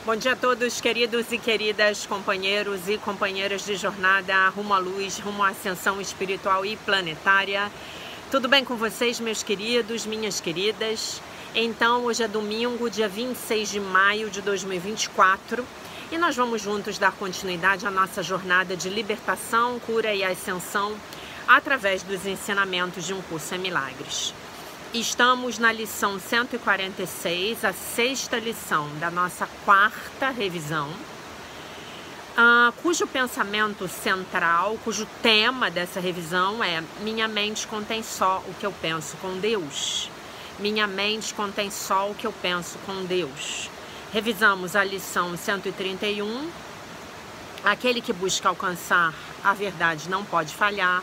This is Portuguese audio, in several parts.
Bom dia a todos, queridos e queridas companheiros e companheiras de jornada rumo à luz, rumo à ascensão espiritual e planetária. Tudo bem com vocês, meus queridos, minhas queridas? Então, hoje é domingo, dia 26 de maio de 2024, e nós vamos juntos dar continuidade à nossa jornada de libertação, cura e ascensão através dos ensinamentos de um curso em milagres. Estamos na lição 146, a sexta lição da nossa quarta revisão, cujo pensamento central, cujo tema dessa revisão é: minha mente contém só o que eu penso com Deus. Minha mente contém só o que eu penso com Deus. Revisamos a lição 131, aquele que busca alcançar a verdade não pode falhar.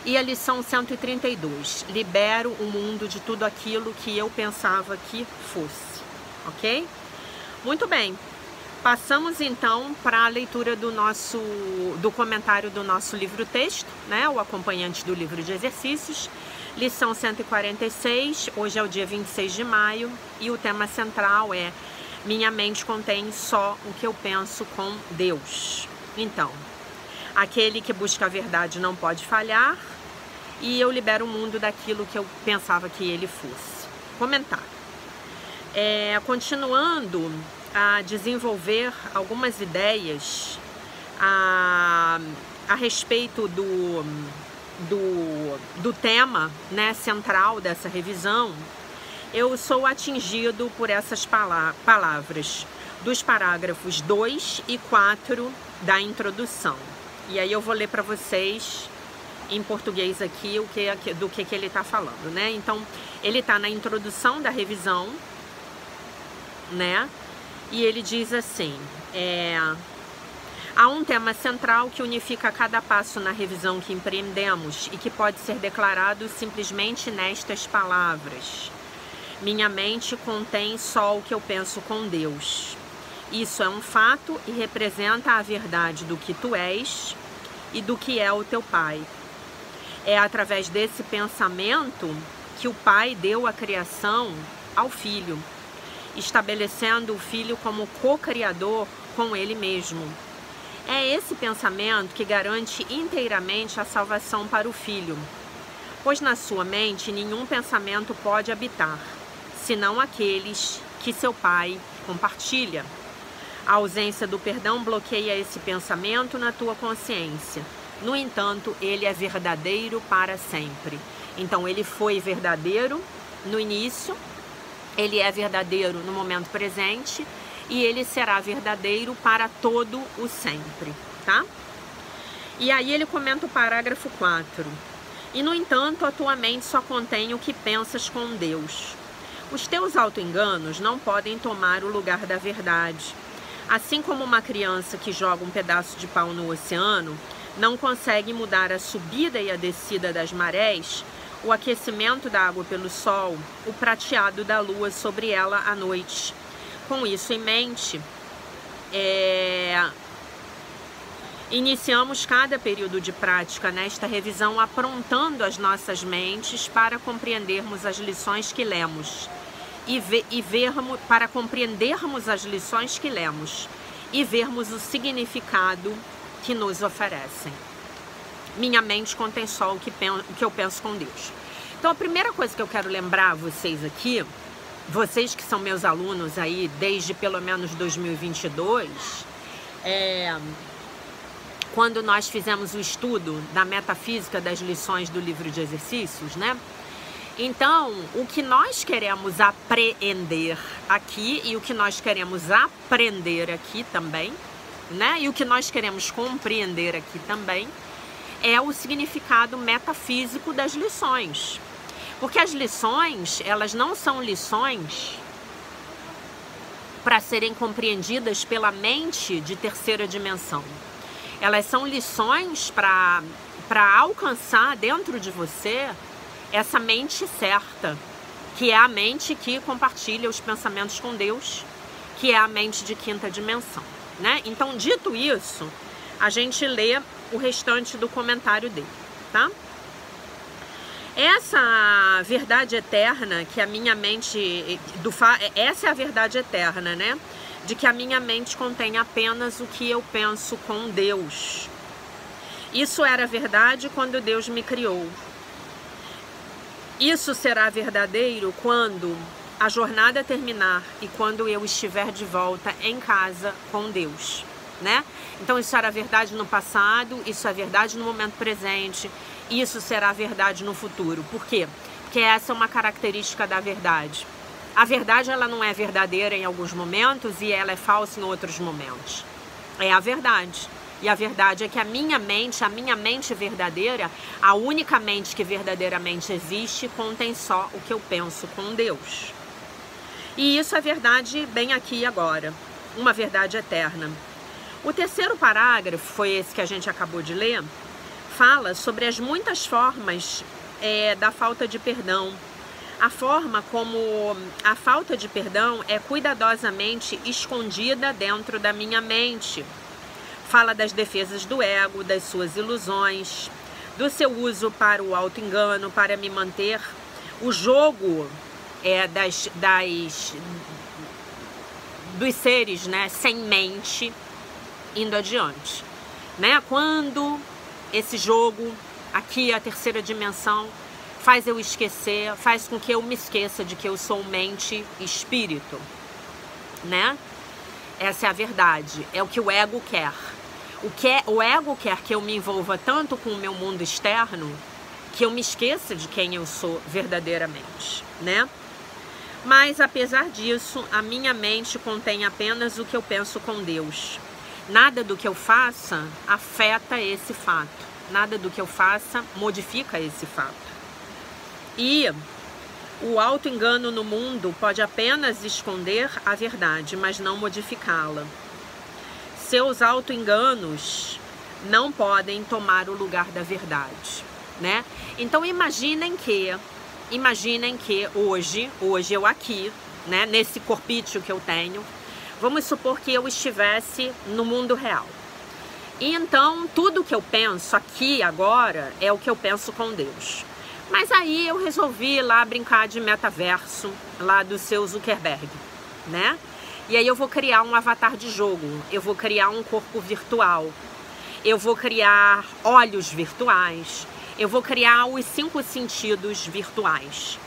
E a lição 132, libero o mundo de tudo aquilo que eu pensava que fosse, ok? Muito bem, passamos então para a leitura do comentário do nosso livro-texto, né? O acompanhante do livro de exercícios, lição 146, hoje é o dia 26 de maio e o tema central é: minha mente contém só o que eu penso com Deus. Então, aquele que busca a verdade não pode falhar, e eu libero o mundo daquilo que eu pensava que ele fosse. Comentário. Continuando a desenvolver algumas ideias a respeito do tema, né, central dessa revisão, eu sou atingido por essas palavras dos parágrafos 2 e 4 da introdução. E aí eu vou ler para vocês em português aqui do que ele está falando, né? Então, ele está na introdução da revisão, né? E ele diz assim: há um tema central que unifica cada passo na revisão que empreendemos e que pode ser declarado simplesmente nestas palavras: minha mente contém só o que eu penso com Deus. Isso é um fato e representa a verdade do que tu és e do que é o teu Pai. É através desse pensamento que o Pai deu a criação ao Filho, estabelecendo o Filho como co-criador com Ele mesmo. É esse pensamento que garante inteiramente a salvação para o Filho, pois na sua mente nenhum pensamento pode habitar, senão aqueles que seu Pai compartilha. A ausência do perdão bloqueia esse pensamento na tua consciência. No entanto, ele é verdadeiro para sempre. Então, ele foi verdadeiro no início, ele é verdadeiro no momento presente e ele será verdadeiro para todo o sempre, tá? E aí ele comenta o parágrafo 4. E, no entanto, a tua mente só contém o que pensas com Deus. Os teus auto-enganos não podem tomar o lugar da verdade. Assim como uma criança que joga um pedaço de pau no oceano não consegue mudar a subida e a descida das marés, o aquecimento da água pelo sol, o prateado da lua sobre ela à noite. Com isso em mente, iniciamos cada período de prática nesta revisão aprontando as nossas mentes para compreendermos as lições que lemos para compreendermos as lições que lemos e vermos o significado que nos oferecem. Minha mente contém só o que eu penso com Deus. Então, a primeira coisa que eu quero lembrar a vocês aqui, vocês que são meus alunos aí desde pelo menos 2022, quando nós fizemos o estudo da metafísica das lições do livro de exercícios, né? Então, o que nós queremos apreender aqui e o que nós queremos aprender aqui também, né? E o que nós queremos compreender aqui também é o significado metafísico das lições. Porque as lições, elas não são lições para serem compreendidas pela mente de terceira dimensão. Elas são lições para alcançar dentro de você essa mente certa, que é a mente que compartilha os pensamentos com Deus, que é a mente de quinta dimensão, né? Então, dito isso, a gente lê o restante do comentário dele, tá? Essa verdade eterna que a minha mente... essa é a verdade eterna, né? de que a minha mente contém apenas o que eu penso com Deus. Isso era verdade quando Deus me criou. Isso será verdadeiro quando a jornada terminar e quando eu estiver de volta em casa com Deus, né? Então isso era verdade no passado, isso é verdade no momento presente, isso será verdade no futuro. Por quê? Porque essa é uma característica da verdade. A verdade, ela não é verdadeira em alguns momentos e ela é falsa em outros momentos. É a verdade. E a verdade é que a minha mente verdadeira, a única mente que verdadeiramente existe, contém só o que eu penso com Deus. E isso é verdade bem aqui e agora, uma verdade eterna. O terceiro parágrafo, foi esse que a gente acabou de ler, fala sobre as muitas formas da falta de perdão. A forma como a falta de perdão é cuidadosamente escondida dentro da minha mente. Fala das defesas do ego, das suas ilusões, do seu uso para o auto-engano, para me manter. O jogo dos seres, né, sem mente, indo adiante, né? Quando esse jogo, aqui a terceira dimensão, faz eu esquecer, faz com que eu me esqueça de que eu sou mente e espírito, né? Essa é a verdade, é o que o ego quer. O ego quer que eu me envolva tanto com o meu mundo externo que eu me esqueça de quem eu sou verdadeiramente, né? Mas apesar disso, a minha mente contém apenas o que eu penso com Deus. Nada do que eu faça afeta esse fato. Nada do que eu faça modifica esse fato. E o auto-engano no mundo pode apenas esconder a verdade, mas não modificá-la. Seus auto-enganos não podem tomar o lugar da verdade, né? Então imaginem que hoje eu aqui, né, nesse corpício que eu tenho, vamos supor que eu estivesse no mundo real. E então tudo que eu penso aqui agora é o que eu penso com Deus. Mas aí eu resolvi ir lá brincar de metaverso, lá do seu Zuckerberg, né? E aí eu vou criar um avatar de jogo, eu vou criar um corpo virtual, eu vou criar olhos virtuais, eu vou criar os 5 sentidos virtuais.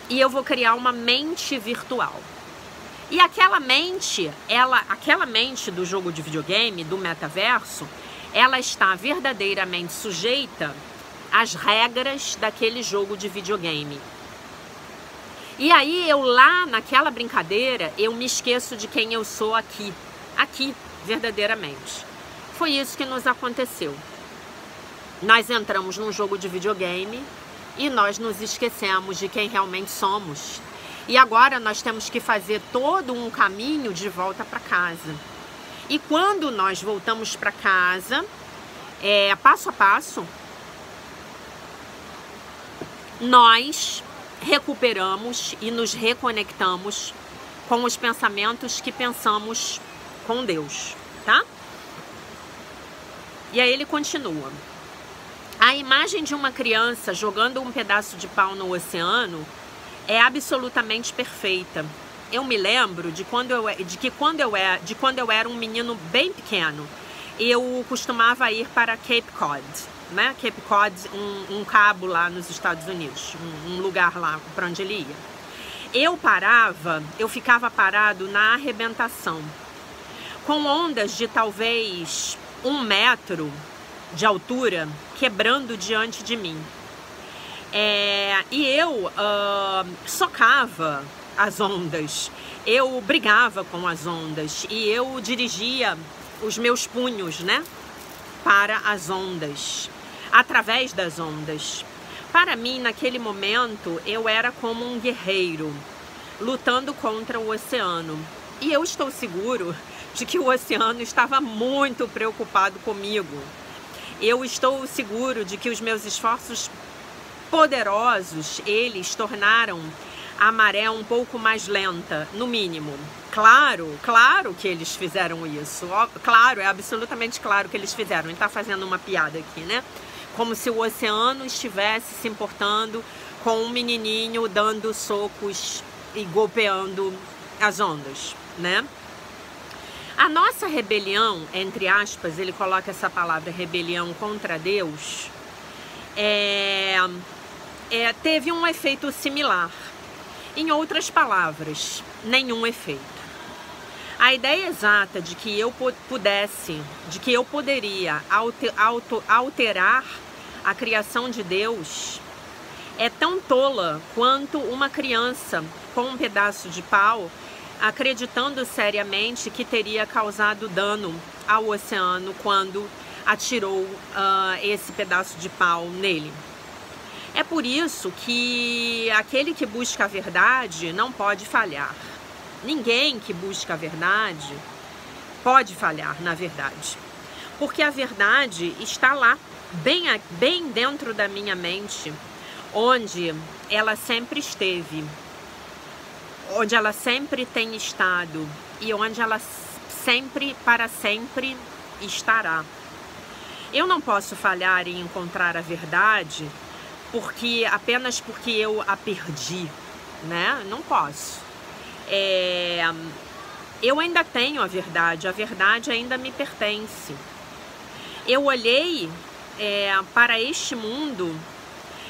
E eu vou criar uma mente virtual. E aquela mente do jogo de videogame, do metaverso, ela está verdadeiramente sujeita às regras daquele jogo de videogame. E aí eu lá naquela brincadeira, eu me esqueço de quem eu sou aqui, verdadeiramente. Foi isso que nos aconteceu. Nós entramos num jogo de videogame e nós nos esquecemos de quem realmente somos. E agora nós temos que fazer todo um caminho de volta para casa. E quando nós voltamos para casa, passo a passo, nós recuperamos e nos reconectamos com os pensamentos que pensamos com Deus, tá? E aí ele continua. A imagem de uma criança jogando um pedaço de pau no oceano é absolutamente perfeita. Eu me lembro de quando eu era um menino bem pequeno, eu costumava ir para Cape Cod, né? Cape Cod, um cabo lá nos Estados Unidos, um lugar lá para onde ele ia. Eu ficava parado na arrebentação, com ondas de talvez 1 metro de altura quebrando diante de mim. E eu socava as ondas, eu brigava com as ondas e eu dirigia os meus punhos, né, para as ondas, através das ondas. Para mim, naquele momento, eu era como um guerreiro lutando contra o oceano. E eu estou seguro de que o oceano estava muito preocupado comigo. Eu estou seguro de que os meus esforços poderosos, eles tornaram a maré um pouco mais lenta, no mínimo. Claro que eles fizeram isso. Claro, é absolutamente claro que eles fizeram. Ele está fazendo uma piada aqui, né? Como se o oceano estivesse se importando com um menininho dando socos e golpeando as ondas, né? A nossa rebelião, entre aspas, ele coloca essa palavra rebelião contra Deus, teve um efeito similar. Em outras palavras, nenhum efeito. A ideia exata de que eu poderia alterar a criação de Deus é tão tola quanto uma criança com um pedaço de pau acreditando seriamente que teria causado dano ao oceano quando atirou esse pedaço de pau nele. É por isso que aquele que busca a verdade não pode falhar. Ninguém que busca a verdade pode falhar, na verdade. Porque a verdade está lá, bem dentro da minha mente, onde ela sempre esteve, onde ela sempre tem estado e onde ela sempre, para sempre, estará. Eu não posso falhar em encontrar a verdade apenas porque eu a perdi, né? Não posso. Eu ainda tenho a verdade ainda me pertence. Eu olhei para este mundo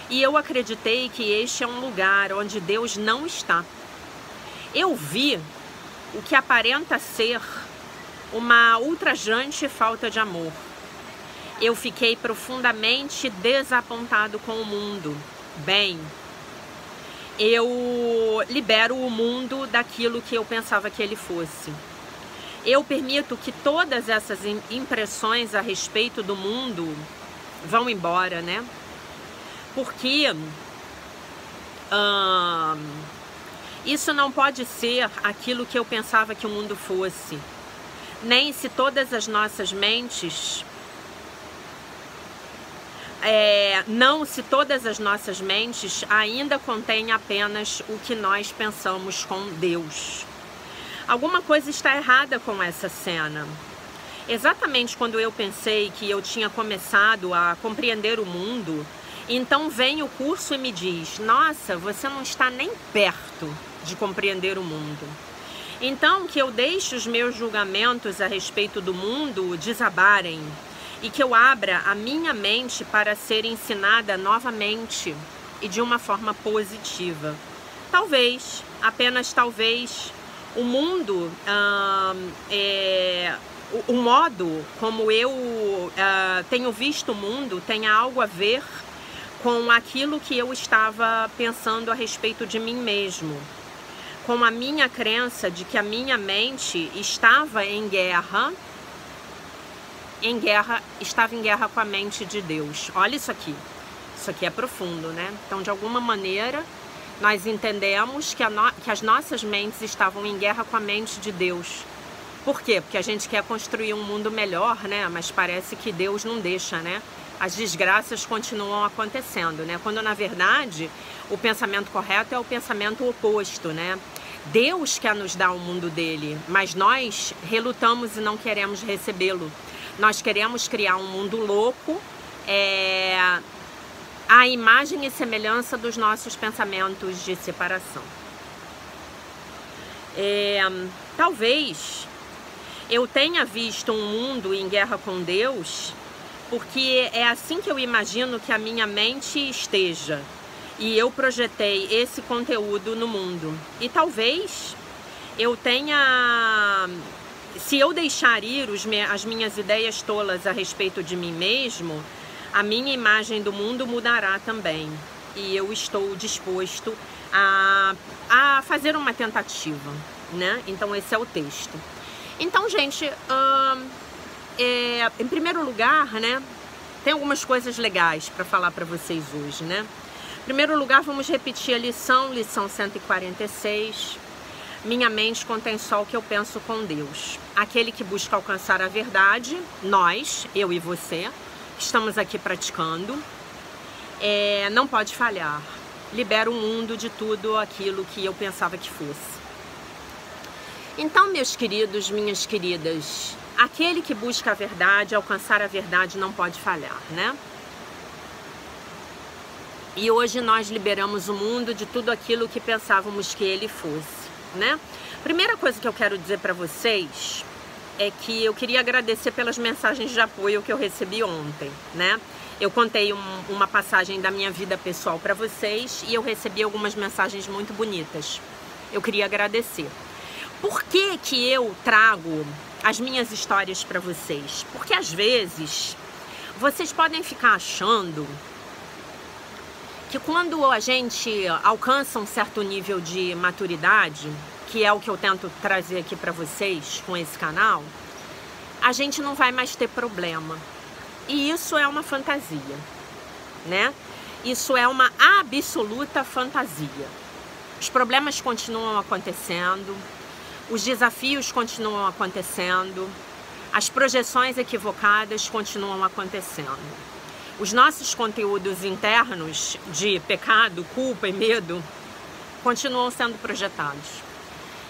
e eu acreditei que este é um lugar onde Deus não está. Eu vi o que aparenta ser uma ultrajante falta de amor. Eu fiquei profundamente desapontado com o mundo. Bem, eu libero o mundo daquilo que eu pensava que ele fosse. Eu permito que todas essas impressões a respeito do mundo vão embora, né? Porque isso não pode ser aquilo que eu pensava que o mundo fosse. Nem se todas as nossas mentes... se todas as nossas mentes ainda contêm apenas o que nós pensamos com Deus. Alguma coisa está errada com essa cena. Exatamente quando eu pensei que eu tinha começado a compreender o mundo, então vem o curso e me diz: nossa, você não está nem perto de compreender o mundo. Então que eu deixe os meus julgamentos a respeito do mundo desabarem e que eu abra a minha mente para ser ensinada novamente e de uma forma positiva. Talvez, apenas talvez, o mundo, o modo como eu tenho visto o mundo tenha algo a ver com aquilo que eu estava pensando a respeito de mim mesmo, com a minha crença de que a minha mente estava em guerra com a mente de Deus. Olha isso aqui é profundo, né? Então, de alguma maneira, nós entendemos que as nossas mentes estavam em guerra com a mente de Deus. Por quê? Porque a gente quer construir um mundo melhor, né? Mas parece que Deus não deixa, né? As desgraças continuam acontecendo, né? Quando, na verdade, o pensamento correto é o pensamento oposto, né? Deus quer nos dar o mundo dele, mas nós relutamos e não queremos recebê-lo. Nós queremos criar um mundo louco, à imagem e semelhança dos nossos pensamentos de separação. Talvez eu tenha visto um mundo em guerra com Deus, porque é assim que eu imagino que a minha mente esteja. E eu projetei esse conteúdo no mundo. E talvez eu tenha... Se eu deixar ir as minhas ideias tolas a respeito de mim mesmo, a minha imagem do mundo mudará também. E eu estou disposto a fazer uma tentativa, né? Então esse é o texto. Então, gente, em primeiro lugar, né, tem algumas coisas legais para falar para vocês hoje, né? Em primeiro lugar, vamos repetir a lição 146. Minha mente contém só o que eu penso com Deus. Aquele que busca alcançar a verdade, nós, eu e você, que estamos aqui praticando, não pode falhar. Libera o mundo de tudo aquilo que eu pensava que fosse. Então, meus queridos, minhas queridas, aquele que busca a verdade, alcançar a verdade, não pode falhar, né? E hoje nós liberamos o mundo de tudo aquilo que pensávamos que ele fosse, né? Primeira coisa que eu quero dizer para vocês é que eu queria agradecer pelas mensagens de apoio que eu recebi ontem, né? Eu contei uma passagem da minha vida pessoal para vocês e eu recebi algumas mensagens muito bonitas. Eu queria agradecer. Por que que eu trago as minhas histórias para vocês? Porque às vezes vocês podem ficar achando que quando a gente alcança um certo nível de maturidade, que é o que eu tento trazer aqui para vocês com esse canal, a gente não vai mais ter problema. E isso é uma fantasia, né? Isso é uma absoluta fantasia. Os problemas continuam acontecendo, os desafios continuam acontecendo, as projeções equivocadas continuam acontecendo. Os nossos conteúdos internos de pecado, culpa e medo continuam sendo projetados.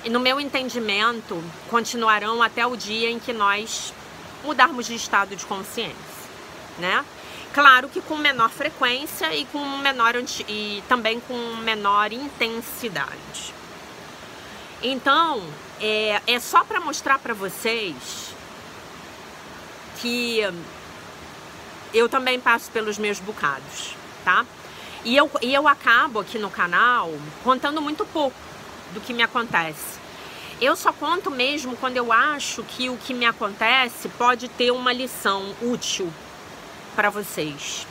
E no meu entendimento, continuarão até o dia em que nós mudarmos de estado de consciência, né? Claro que com menor frequência e também com menor intensidade. Então, é só para mostrar para vocês que eu também passo pelos meus bocados, tá? E eu acabo aqui no canal contando muito pouco do que me acontece. Eu só conto mesmo quando eu acho que o que me acontece pode ter uma lição útil para vocês.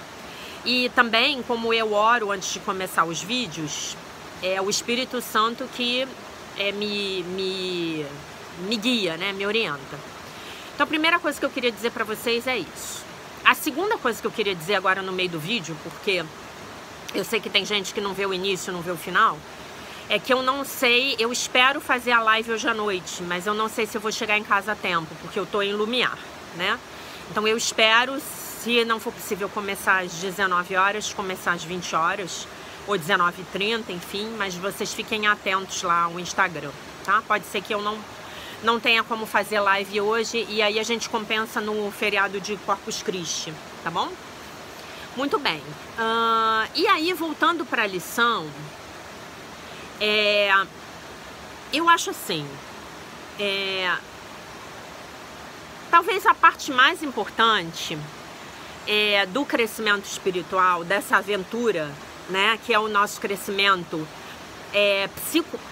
E também, como eu oro antes de começar os vídeos, é o Espírito Santo que me guia, né? Me orienta. Então a primeira coisa que eu queria dizer para vocês é isso. A segunda coisa que eu queria dizer agora no meio do vídeo, porque eu sei que tem gente que não vê o início, não vê o final, é que eu não sei, eu espero fazer a live hoje à noite, mas eu não sei se eu vou chegar em casa a tempo, porque eu tô em Lumiar, né? Então eu espero, se não for possível começar às 19 horas, começar às 20 horas, ou 19h30, enfim, mas vocês fiquem atentos lá ao Instagram, tá? Pode ser que eu não tenha como fazer live hoje, e aí a gente compensa no feriado de Corpus Christi, tá bom? Muito bem. E aí, voltando para a lição, eu acho assim, talvez a parte mais importante do crescimento espiritual, dessa aventura, né, que é o nosso crescimento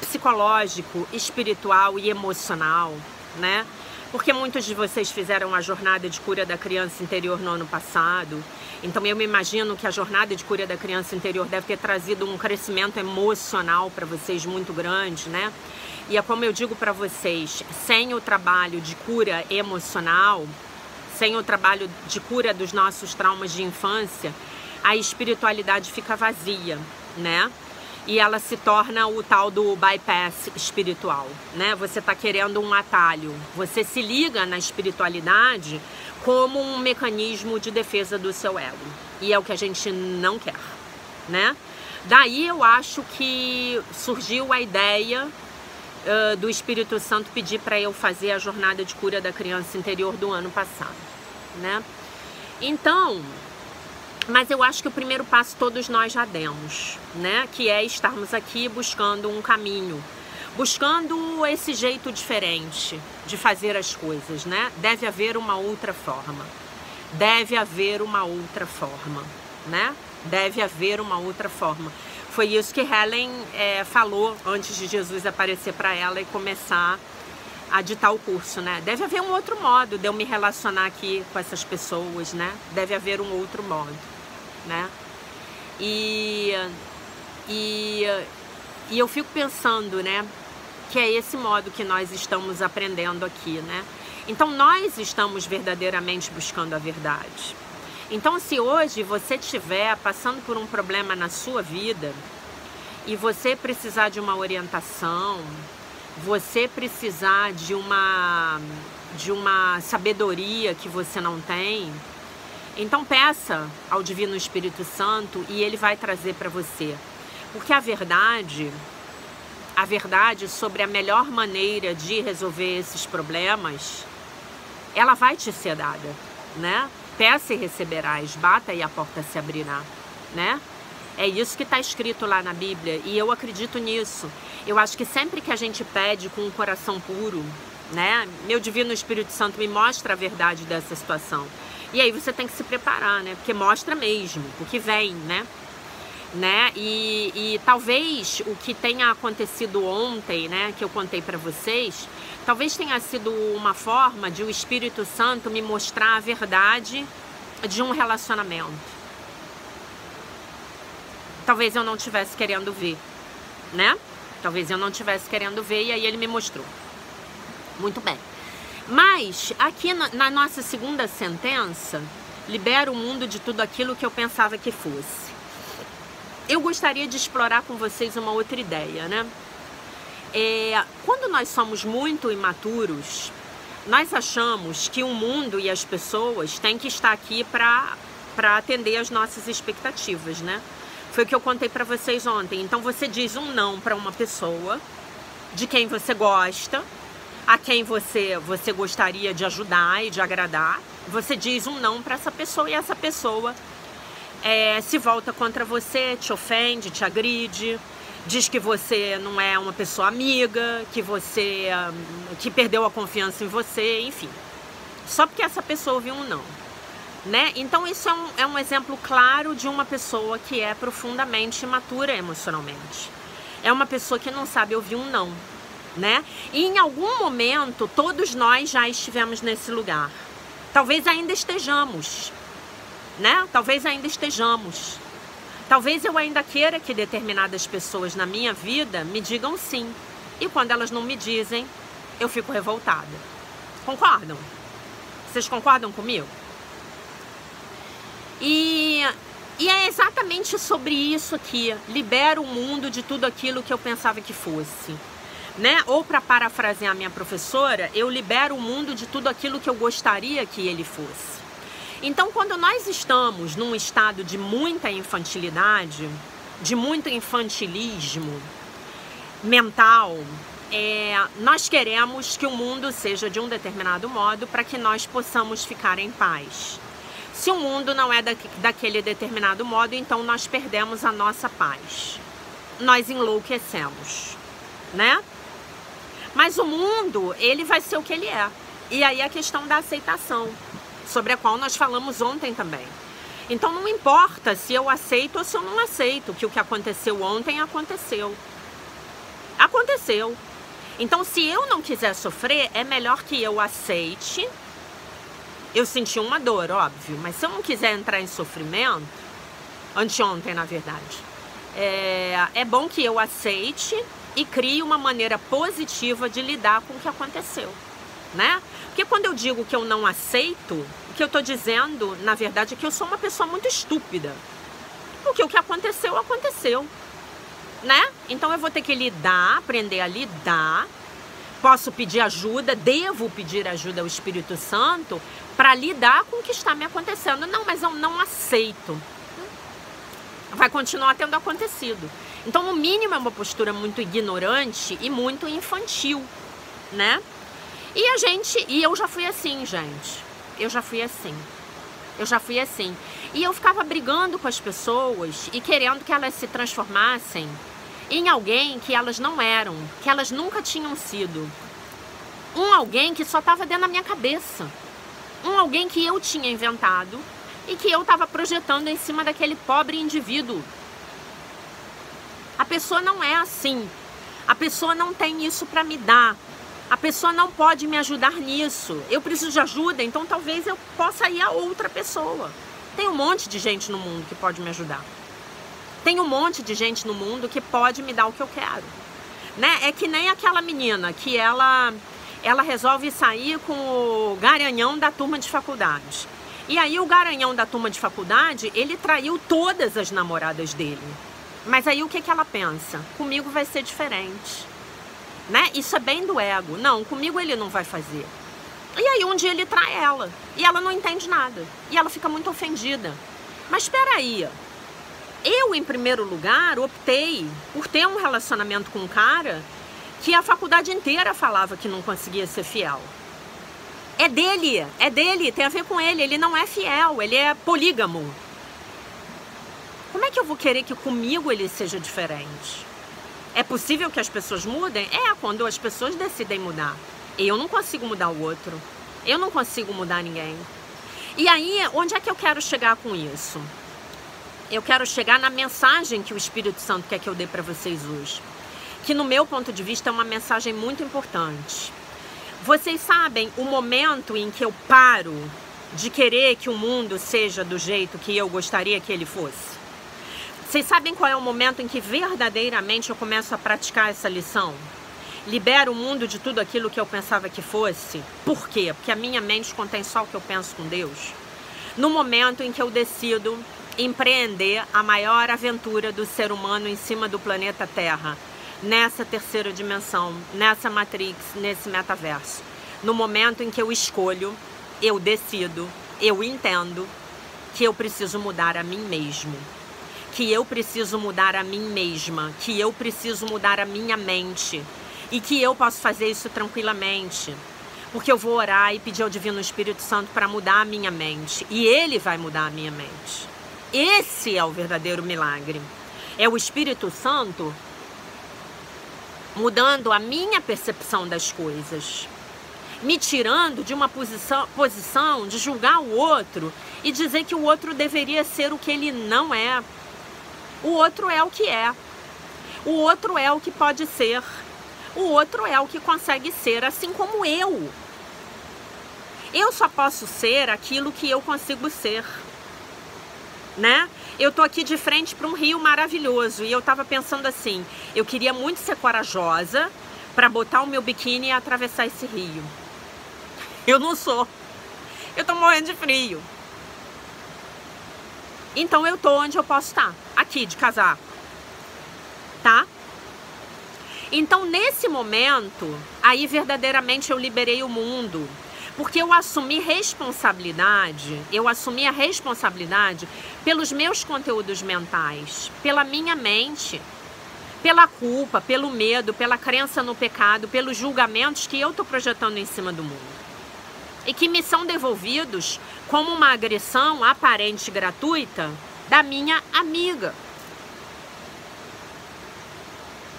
psicológico, espiritual e emocional, né? Porque muitos de vocês fizeram a jornada de cura da criança interior no ano passado. Então eu me imagino que a jornada de cura da criança interior deve ter trazido um crescimento emocional para vocês muito grande, né? E é como eu digo para vocês, sem o trabalho de cura emocional, sem o trabalho de cura dos nossos traumas de infância, a espiritualidade fica vazia, né? E ela se torna o tal do bypass espiritual, né? Você está querendo um atalho. Você se liga na espiritualidade como um mecanismo de defesa do seu ego. E é o que a gente não quer, né? Daí eu acho que surgiu a ideia do Espírito Santo pedir para eu fazer a jornada de cura da criança interior do ano passado, né? Então, mas eu acho que o primeiro passo todos nós já demos, né? Que é estarmos aqui buscando um caminho, buscando esse jeito diferente de fazer as coisas, né? Deve haver uma outra forma. Deve haver uma outra forma, né? Deve haver uma outra forma. Foi isso que Helen falou antes de Jesus aparecer para ela e começar a ditar o curso, né? Deve haver um outro modo de eu me relacionar aqui com essas pessoas, né? Deve haver um outro modo, né? E eu fico pensando, né? Que é esse modo que nós estamos aprendendo aqui, né? Então nós estamos verdadeiramente buscando a verdade. Então se hoje você estiver passando por um problema na sua vida e você precisar de uma orientação, você precisar de uma sabedoria que você não tem, então peça ao Divino Espírito Santo e ele vai trazer para você. Porque a verdade sobre a melhor maneira de resolver esses problemas, ela vai te ser dada, né? Peça e receberás, bata e a porta se abrirá, né? É isso que está escrito lá na Bíblia e eu acredito nisso. Eu acho que sempre que a gente pede com um coração puro, né? Meu Divino Espírito Santo me mostra a verdade dessa situação. E aí você tem que se preparar, né? Porque mostra mesmo, o que vem, né? E talvez o que tenha acontecido ontem, né, que eu contei para vocês, talvez tenha sido uma forma de o Espírito Santo me mostrar a verdade de um relacionamento. Talvez eu não estivesse querendo ver, né? Talvez eu não estivesse querendo ver e aí ele me mostrou. Muito bem. Mas aqui na nossa segunda sentença, libera o mundo de tudo aquilo que eu pensava que fosse. Eu gostaria de explorar com vocês uma outra ideia, né? Quando nós somos muito imaturos, nós achamos que o mundo e as pessoas têm que estar aqui para atender às nossas expectativas, né? Foi o que eu contei para vocês ontem. Então você diz um não para uma pessoa de quem você gosta, a quem você gostaria de ajudar e de agradar. Você diz um não para essa pessoa e essa pessoa se volta contra você, te ofende, te agride, diz que você não é uma pessoa amiga, que perdeu a confiança em você, enfim. Só porque essa pessoa ouviu um não, né? Então isso é um exemplo claro de uma pessoa que é profundamente imatura emocionalmente. É uma pessoa que não sabe ouvir um não, né? E em algum momento todos nós já estivemos nesse lugar. Talvez ainda estejamos, né? Talvez ainda estejamos. Talvez eu ainda queira que determinadas pessoas na minha vida me digam sim. E quando elas não me dizem, eu fico revoltada. Concordam? Vocês concordam comigo? E é exatamente sobre isso aqui. Libera o mundo de tudo aquilo que eu pensava que fosse, né? Ou para parafrasear minha professora, eu libero o mundo de tudo aquilo que eu gostaria que ele fosse. Então, quando nós estamos num estado de muita infantilidade, de muito infantilismo mental, nós queremos que o mundo seja de um determinado modo para que nós possamos ficar em paz. Se o mundo não é daquele determinado modo, então nós perdemos a nossa paz. Nós enlouquecemos, né? Mas o mundo, ele vai ser o que ele é. E aí a questão da aceitação, sobre a qual nós falamos ontem também. Então não importa se eu aceito ou se eu não aceito, que o que aconteceu ontem aconteceu. Aconteceu. Então se eu não quiser sofrer, é melhor que eu aceite. Eu senti uma dor, óbvio, mas se eu não quiser entrar em sofrimento, anteontem na verdade, é bom que eu aceite e crie uma maneira positiva de lidar com o que aconteceu, né? Porque quando eu digo que eu não aceito, o que eu estou dizendo, na verdade, é que eu sou uma pessoa muito estúpida. Porque o que aconteceu, aconteceu, né? Então eu vou ter que lidar, aprender a lidar. Posso pedir ajuda, devo pedir ajuda ao Espírito Santo para lidar com o que está me acontecendo. Não, mas eu não aceito. Vai continuar tendo acontecido. Então, no mínimo, é uma postura muito ignorante e muito infantil, né? E eu já fui assim, gente. Eu já fui assim. E eu ficava brigando com as pessoas e querendo que elas se transformassem em alguém que elas não eram, que elas nunca tinham sido. Um alguém que só estava dentro da minha cabeça. Um alguém que eu tinha inventado e que eu estava projetando em cima daquele pobre indivíduo. A pessoa não é assim. A pessoa não tem isso para me dar. A pessoa não pode me ajudar nisso. Eu preciso de ajuda, então talvez eu possa ir a outra pessoa. Tem um monte de gente no mundo que pode me ajudar. Tem um monte de gente no mundo que pode me dar o que eu quero, né? É que nem aquela menina que ela resolve sair com o garanhão da turma de faculdade. E aí o garanhão da turma de faculdade, ele traiu todas as namoradas dele. Mas aí o que ela pensa? Comigo vai ser diferente, né? Isso é bem do ego. Não, comigo ele não vai fazer. E aí um dia ele trai ela e ela não entende nada. E ela fica muito ofendida. Mas espera aí. Eu, em primeiro lugar, optei por ter um relacionamento com um cara que a faculdade inteira falava que não conseguia ser fiel. É dele, tem a ver com ele não é fiel, ele é polígamo. Como é que eu vou querer que comigo ele seja diferente? É possível que as pessoas mudem? Quando as pessoas decidem mudar. Eu não consigo mudar o outro. Eu não consigo mudar ninguém. E aí, onde é que eu quero chegar com isso? Eu quero chegar na mensagem que o Espírito Santo quer que eu dê para vocês hoje. Que no meu ponto de vista é uma mensagem muito importante. Vocês sabem o momento em que eu paro de querer que o mundo seja do jeito que eu gostaria que ele fosse? Vocês sabem qual é o momento em que verdadeiramente eu começo a praticar essa lição? Libero o mundo de tudo aquilo que eu pensava que fosse. Por quê? Porque a minha mente contém só o que eu penso com Deus. No momento em que eu decido empreender a maior aventura do ser humano em cima do planeta Terra, nessa terceira dimensão, nessa Matrix, nesse metaverso. No momento em que eu escolho, eu decido, eu entendo que eu preciso mudar a mim mesmo, que eu preciso mudar a mim mesma, que eu preciso mudar a minha mente e que eu posso fazer isso tranquilamente, porque eu vou orar e pedir ao Divino Espírito Santo para mudar a minha mente e Ele vai mudar a minha mente. Esse é o verdadeiro milagre. É o Espírito Santo mudando a minha percepção das coisas, me tirando de uma posição de julgar o outro e dizer que o outro deveria ser o que ele não é. O outro é o que é. O outro é o que pode ser. O outro é o que consegue ser, assim como eu. Eu só posso ser aquilo que eu consigo ser, né? Eu tô aqui de frente para um rio maravilhoso e eu tava pensando assim, eu queria muito ser corajosa para botar o meu biquíni e atravessar esse rio. Eu não sou. Eu tô morrendo de frio. Então eu tô onde eu posso estar, aqui de casaco, tá? Então nesse momento, aí verdadeiramente eu liberei o mundo. Porque eu assumi responsabilidade, eu assumi a responsabilidade pelos meus conteúdos mentais, pela minha mente, pela culpa, pelo medo, pela crença no pecado, pelos julgamentos que eu estou projetando em cima do mundo. E que me são devolvidos como uma agressão aparente e gratuita da minha amiga.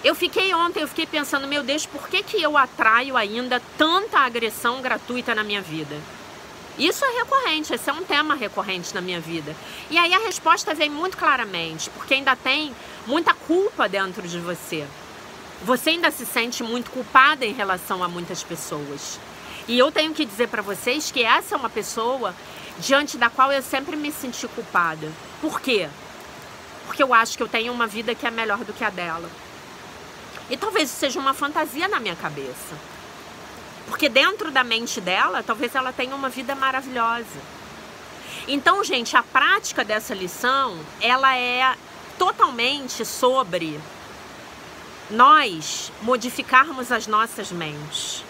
Eu fiquei pensando, meu Deus, por que eu atraio ainda tanta agressão gratuita na minha vida? Isso é recorrente, esse é um tema recorrente na minha vida. E aí a resposta vem muito claramente, porque ainda tem muita culpa dentro de você. Você ainda se sente muito culpada em relação a muitas pessoas. E eu tenho que dizer para vocês que essa é uma pessoa diante da qual eu sempre me senti culpada. Por quê? Porque eu acho que eu tenho uma vida que é melhor do que a dela. E talvez seja uma fantasia na minha cabeça. Porque dentro da mente dela, talvez ela tenha uma vida maravilhosa. Então, gente, a prática dessa lição, ela é totalmente sobre nós modificarmos as nossas mentes.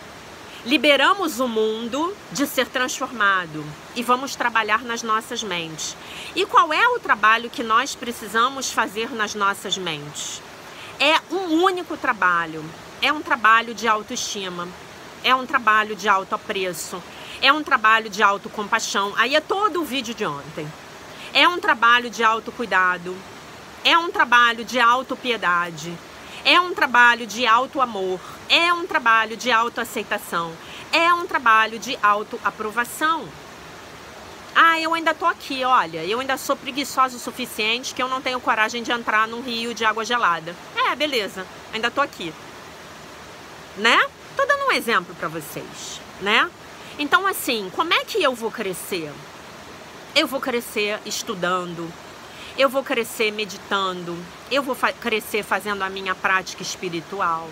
Liberamos o mundo de ser transformado e vamos trabalhar nas nossas mentes. E qual é o trabalho que nós precisamos fazer nas nossas mentes? É um único trabalho, é um trabalho de autoestima, é um trabalho de autoapreço, é um trabalho de autocompaixão. Aí é todo o vídeo de ontem. É um trabalho de autocuidado, é um trabalho de autopiedade, é um trabalho de autoamor, é um trabalho de autoaceitação, é um trabalho de autoaprovação. Ah, eu ainda tô aqui, olha, eu ainda sou preguiçosa o suficiente que eu não tenho coragem de entrar num rio de água gelada. É, beleza, ainda tô aqui, né? Tô dando um exemplo pra vocês, né? Então, assim, como é que eu vou crescer? Eu vou crescer estudando, eu vou crescer meditando, eu vou crescer fazendo a minha prática espiritual,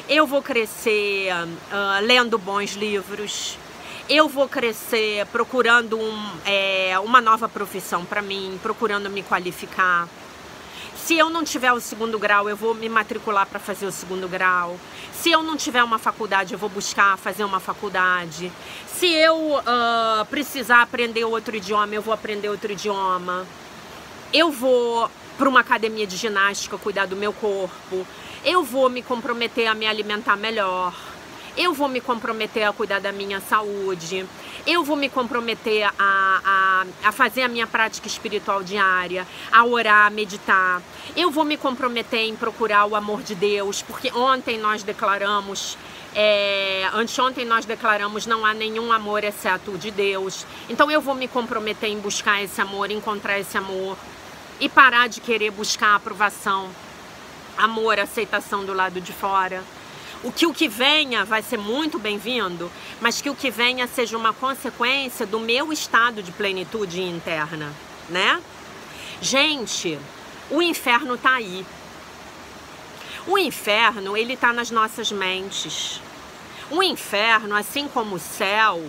eu vou crescer lendo bons livros, eu vou crescer procurando uma nova profissão para mim, procurando me qualificar. Se eu não tiver o 2º grau, eu vou me matricular para fazer o 2º grau. Se eu não tiver uma faculdade, eu vou buscar fazer uma faculdade. Se eu precisar aprender outro idioma, eu vou aprender outro idioma. Eu vou para uma academia de ginástica cuidar do meu corpo. Eu vou me comprometer a me alimentar melhor. eu vou me comprometer a cuidar da minha saúde, eu vou me comprometer a fazer a minha prática espiritual diária, a orar, a meditar, eu vou me comprometer em procurar o amor de Deus, porque ontem nós declaramos, anteontem nós declaramos, não há nenhum amor exceto o de Deus. Então eu vou me comprometer em buscar esse amor, encontrar esse amor e parar de querer buscar aprovação, amor, aceitação do lado de fora. O que venha vai ser muito bem-vindo, mas que o que venha seja uma consequência do meu estado de plenitude interna, né? Gente, o inferno tá aí. O inferno, ele tá nas nossas mentes. O inferno, assim como o céu,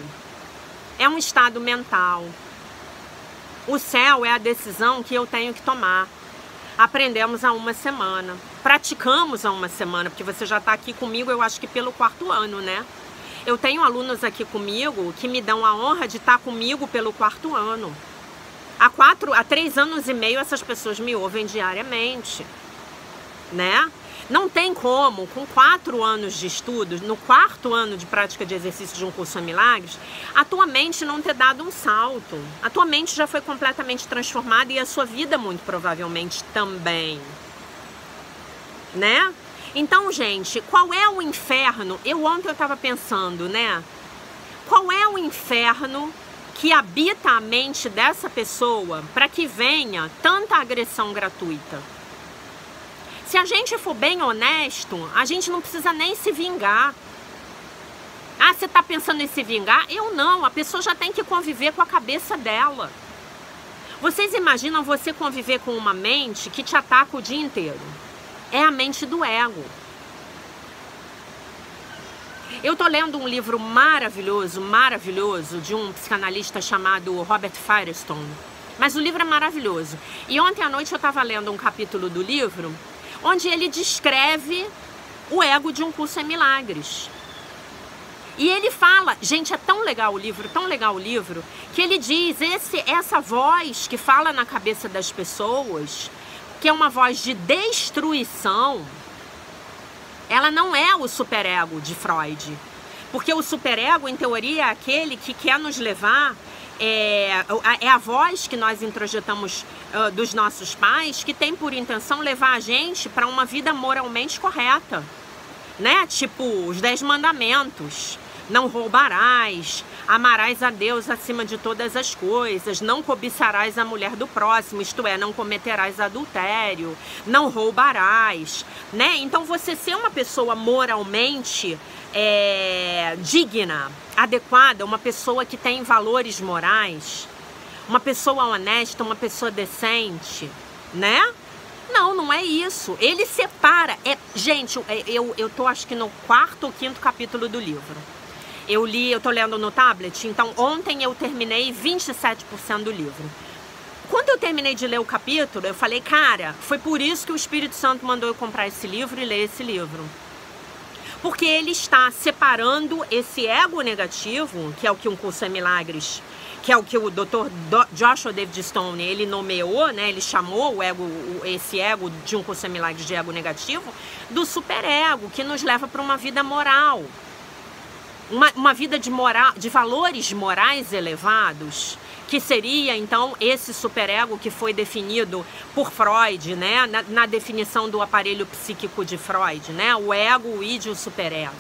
é um estado mental. O céu é a decisão que eu tenho que tomar. Aprendemos há uma semana, praticamos há uma semana, porque você já está aqui comigo, eu acho que pelo 4º ano, né? Eu tenho alunos aqui comigo que me dão a honra de estar comigo pelo 4º ano. Há 3 anos e meio essas pessoas me ouvem diariamente, né? Não tem como, com 4 anos de estudos, no 4º ano de prática de exercício de um curso em milagres, a tua mente não ter dado um salto. A tua mente já foi completamente transformada e a sua vida muito provavelmente também, né? Então, gente, qual é o inferno? Ontem eu estava pensando, né? Qual é o inferno que habita a mente dessa pessoa para que venha tanta agressão gratuita? Se a gente for bem honesto, a gente não precisa nem se vingar. Ah, você está pensando em se vingar? Eu não, a pessoa já tem que conviver com a cabeça dela. Vocês imaginam você conviver com uma mente que te ataca o dia inteiro? É a mente do ego. Eu tô lendo um livro maravilhoso, maravilhoso, de um psicanalista chamado Robert Firestone. Mas o livro é maravilhoso. E ontem à noite eu estava lendo um capítulo do livro onde ele descreve o ego de um curso em milagres. E ele fala, gente, é tão legal o livro, que ele diz, essa voz que fala na cabeça das pessoas, que é uma voz de destruição, ela não é o superego de Freud. Porque o superego, em teoria, é aquele que quer nos levar, é a voz que nós introjetamos dos nossos pais, que tem por intenção levar a gente para uma vida moralmente correta, né? Tipo, os 10 mandamentos. Não roubarás, amarás a Deus acima de todas as coisas, não cobiçarás a mulher do próximo, isto é, não cometerás adultério, não roubarás, né? Então você ser uma pessoa moralmente digna, adequada, uma pessoa que tem valores morais, uma pessoa honesta, uma pessoa decente, né? Não, não é isso. Ele separa. Gente, eu tô acho que no 4º ou 5º capítulo do livro. Eu tô lendo no tablet, então ontem eu terminei 27% do livro. Quando eu terminei de ler o capítulo, eu falei, cara, foi por isso que o Espírito Santo mandou eu comprar esse livro e ler esse livro. Porque ele está separando esse ego negativo, que é o que um curso em milagres, que é o que o Dr. Joshua David Stone, ele nomeou, né? Ele chamou esse ego de um curso em milagres de ego negativo, do superego, que nos leva para uma vida moral. Uma vida de valores morais elevados, que seria, então, esse superego que foi definido por Freud, né? Na definição do aparelho psíquico de Freud, né? O ego, o id e o superego,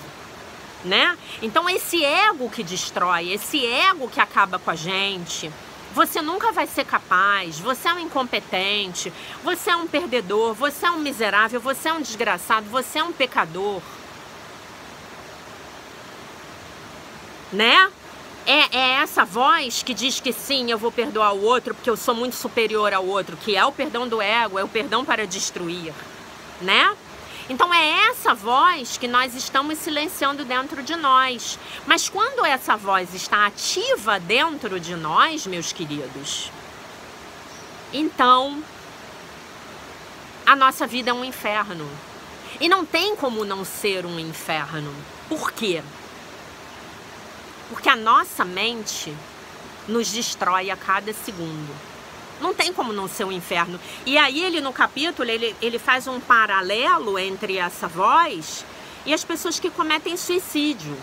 né? Então, esse ego que destrói, esse ego que acaba com a gente, você nunca vai ser capaz, você é um incompetente, você é um perdedor, você é um miserável, você é um desgraçado, você é um pecador, né? É essa voz que diz que sim, eu vou perdoar o outro porque eu sou muito superior ao outro, que é o perdão do ego, é o perdão para destruir, né? Então é essa voz que nós estamos silenciando dentro de nós. Mas quando essa voz está ativa dentro de nós, meus queridos, então a nossa vida é um inferno. E não tem como não ser um inferno. Por quê? Porque a nossa mente nos destrói a cada segundo. Não tem como não ser um inferno. E aí ele no capítulo, ele faz um paralelo entre essa voz e as pessoas que cometem suicídio,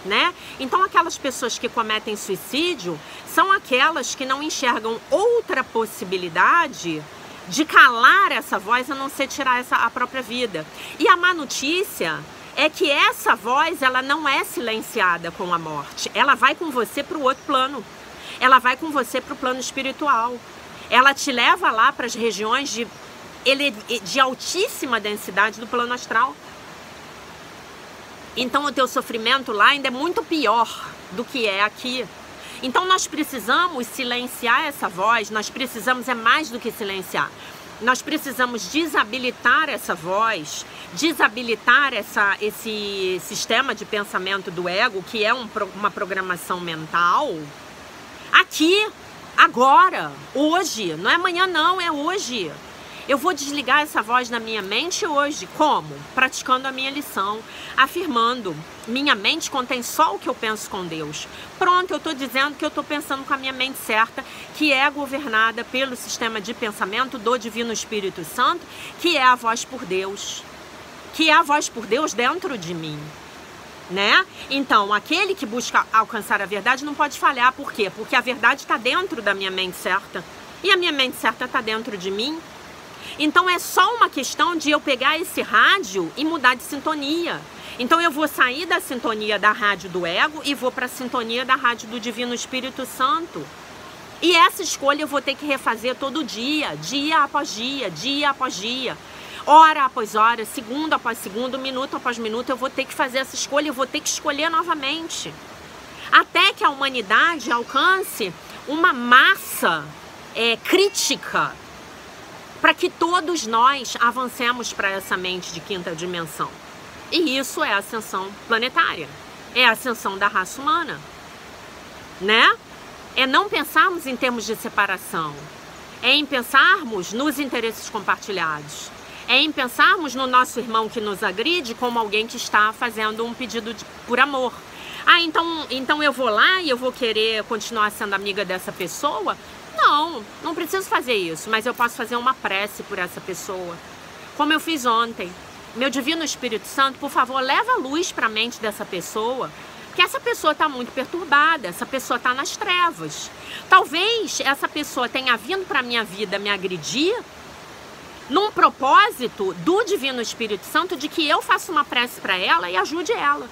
né? Então aquelas pessoas que cometem suicídio são aquelas que não enxergam outra possibilidade de calar essa voz a não ser tirar a própria vida. E a má notícia é que essa voz, ela não é silenciada com a morte. Ela vai com você para o outro plano. Ela vai com você para o plano espiritual. Ela te leva lá para as regiões de altíssima densidade do plano astral. Então o teu sofrimento lá ainda é muito pior do que é aqui. Então nós precisamos silenciar essa voz, nós precisamos, é mais do que silenciar, nós precisamos desabilitar essa voz, desabilitar esse sistema de pensamento do ego, que é uma programação mental, aqui, agora, hoje, não é amanhã não, é hoje. Eu vou desligar essa voz na minha mente hoje. Como? Praticando a minha lição, afirmando: minha mente contém só o que eu penso com Deus. Pronto, eu estou dizendo que eu estou pensando com a minha mente certa, que é governada pelo sistema de pensamento do Divino Espírito Santo, que é a voz por Deus. Que é a voz por Deus dentro de mim, né? Então, aquele que busca alcançar a verdade não pode falhar. Por quê? Porque a verdade está dentro da minha mente certa. E a minha mente certa está dentro de mim. Então é só uma questão de eu pegar esse rádio e mudar de sintonia. Então eu vou sair da sintonia da rádio do ego e vou para a sintonia da rádio do Divino Espírito Santo. E essa escolha eu vou ter que refazer todo dia, dia após dia, hora após hora, segundo após segundo, minuto após minuto. Eu vou ter que fazer essa escolha, eu vou ter que escolher novamente. Até que a humanidade alcance uma massa crítica, para que todos nós avancemos para essa mente de quinta dimensão. E isso é a ascensão planetária, é a ascensão da raça humana, né? É não pensarmos em termos de separação, é em pensarmos nos interesses compartilhados, é em pensarmos no nosso irmão que nos agride como alguém que está fazendo um pedido por amor. Ah, então eu vou lá e eu vou querer continuar sendo amiga dessa pessoa? Não, não preciso fazer isso, mas eu posso fazer uma prece por essa pessoa, como eu fiz ontem. Meu Divino Espírito Santo, por favor, leva a luz para a mente dessa pessoa, porque essa pessoa está muito perturbada, essa pessoa está nas trevas. Talvez essa pessoa tenha vindo para a minha vida me agredir, num propósito do Divino Espírito Santo de que eu faça uma prece para ela e ajude ela.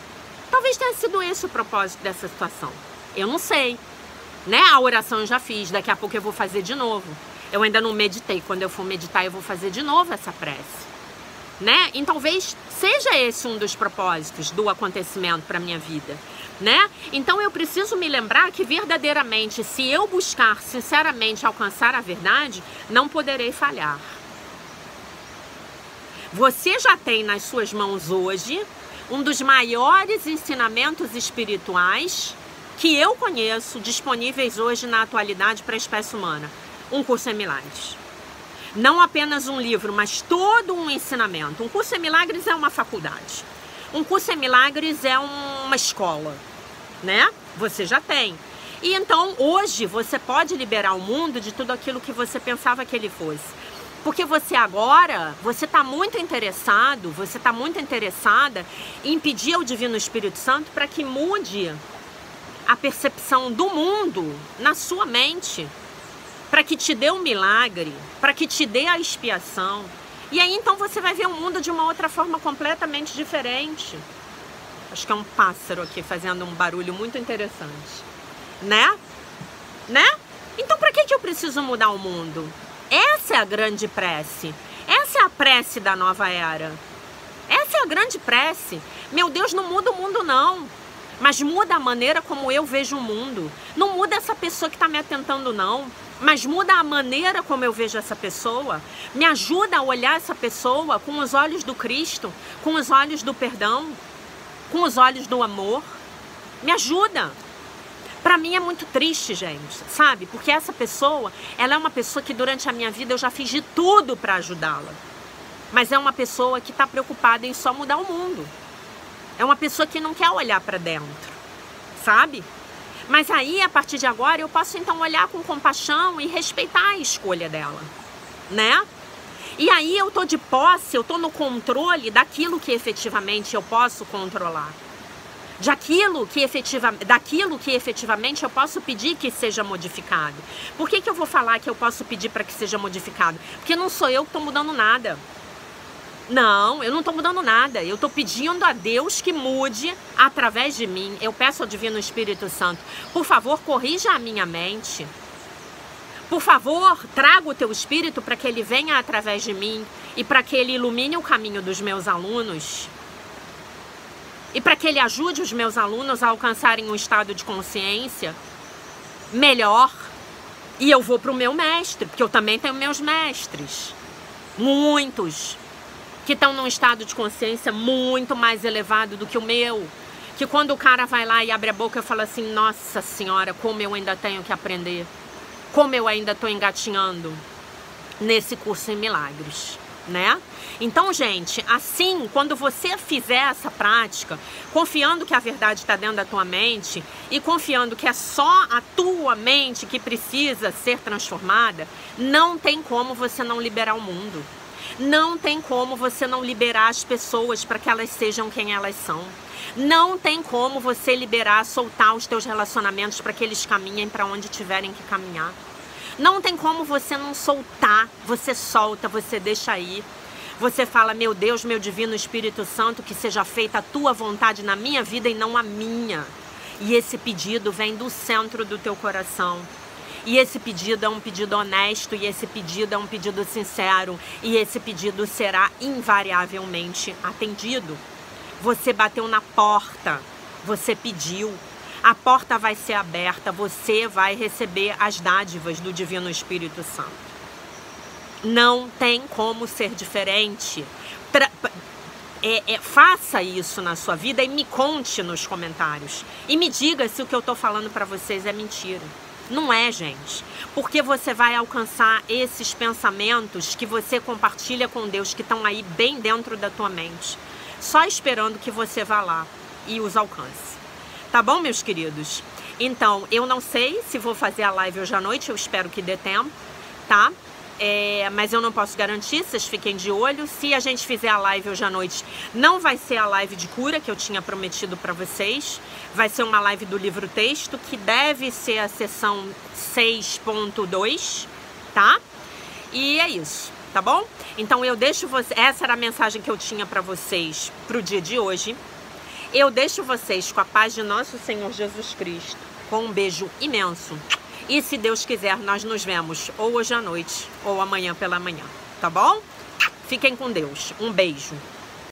Talvez tenha sido esse o propósito dessa situação. Eu não sei. Né? A oração eu já fiz, daqui a pouco eu vou fazer de novo. Eu ainda não meditei, quando eu for meditar eu vou fazer de novo essa prece, né? Então talvez seja esse um dos propósitos do acontecimento para minha vida, né? Então eu preciso me lembrar que verdadeiramente, se eu buscar sinceramente alcançar a verdade, não poderei falhar. Você já tem nas suas mãos hoje um dos maiores ensinamentos espirituais que eu conheço disponíveis hoje na atualidade para a espécie humana. Um Curso em Milagres. Não apenas um livro, mas todo um ensinamento. Um Curso em Milagres é uma faculdade. Um Curso em Milagres é uma escola, né? Você já tem. E então, hoje, você pode liberar o mundo de tudo aquilo que você pensava que ele fosse. Porque você agora, você está muito interessado, você está muito interessada em pedir ao Divino Espírito Santo para que mude a percepção do mundo na sua mente, para que te dê um milagre, para que te dê a expiação. E aí então você vai ver o mundo de uma outra forma completamente diferente. Acho que é um pássaro aqui fazendo um barulho muito interessante, né? Então para que eu preciso mudar o mundo? Essa é a grande prece. Essa é a prece da nova era. Essa é a grande prece. Meu Deus, não muda o mundo não. Mas muda a maneira como eu vejo o mundo. Não muda essa pessoa que está me atentando, não. Mas muda a maneira como eu vejo essa pessoa. Me ajuda a olhar essa pessoa com os olhos do Cristo, com os olhos do perdão, com os olhos do amor. Me ajuda. Para mim é muito triste, gente, sabe? Porque essa pessoa, ela é uma pessoa que durante a minha vida eu já fiz de tudo para ajudá-la. Mas é uma pessoa que está preocupada em só mudar o mundo. É uma pessoa que não quer olhar para dentro, sabe? Mas aí, a partir de agora, eu posso então olhar com compaixão e respeitar a escolha dela, né? E aí eu tô de posse, eu tô no controle daquilo que efetivamente eu posso controlar. Daquilo que efetivamente eu posso pedir que seja modificado. Por que eu vou falar que eu posso pedir para que seja modificado? Porque não sou eu que estou mudando nada. Não, eu não estou mudando nada. Eu estou pedindo a Deus que mude através de mim. Eu peço ao Divino Espírito Santo, por favor, corrija a minha mente. Por favor, traga o teu Espírito para que ele venha através de mim e para que ele ilumine o caminho dos meus alunos. E para que ele ajude os meus alunos a alcançarem um estado de consciência melhor. E eu vou para o meu mestre, porque eu também tenho meus mestres. Muitos. Que estão num estado de consciência muito mais elevado do que o meu. Que quando o cara vai lá e abre a boca, eu falo assim, nossa senhora, como eu ainda tenho que aprender. Como eu ainda estou engatinhando nesse curso em milagres. Né? Então, gente, assim, quando você fizer essa prática, confiando que a verdade está dentro da tua mente e confiando que é só a tua mente que precisa ser transformada, não tem como você não liberar o mundo. Não tem como você não liberar as pessoas para que elas sejam quem elas são. Não tem como você liberar, soltar os teus relacionamentos para que eles caminhem para onde tiverem que caminhar. Não tem como você não soltar, você solta, você deixa aí. Você fala, meu Deus, meu Divino Espírito Santo, que seja feita a tua vontade na minha vida e não a minha. E esse pedido vem do centro do teu coração. E esse pedido é um pedido honesto, e esse pedido é um pedido sincero, e esse pedido será invariavelmente atendido. Você bateu na porta, você pediu. A porta vai ser aberta, você vai receber as dádivas do Divino Espírito Santo. Não tem como ser diferente. Faça isso na sua vida e me conte nos comentários. E me diga se o que eu tô falando para vocês é mentira. Não é, gente. Porque você vai alcançar esses pensamentos que você compartilha com Deus, que estão aí bem dentro da tua mente. Só esperando que você vá lá e os alcance. Tá bom, meus queridos? Então, eu não sei se vou fazer a live hoje à noite, eu espero que dê tempo, tá? Mas eu não posso garantir, vocês fiquem de olho. Se a gente fizer a live hoje à noite, não vai ser a live de cura que eu tinha prometido para vocês. Vai ser uma live do livro texto, que deve ser a sessão 6.2, tá? E é isso, tá bom? Então eu deixo vocês, essa era a mensagem que eu tinha para vocês pro dia de hoje. Eu deixo vocês com a paz de nosso Senhor Jesus Cristo, com um beijo imenso. E se Deus quiser, nós nos vemos ou hoje à noite ou amanhã pela manhã, tá bom? Fiquem com Deus. Um beijo.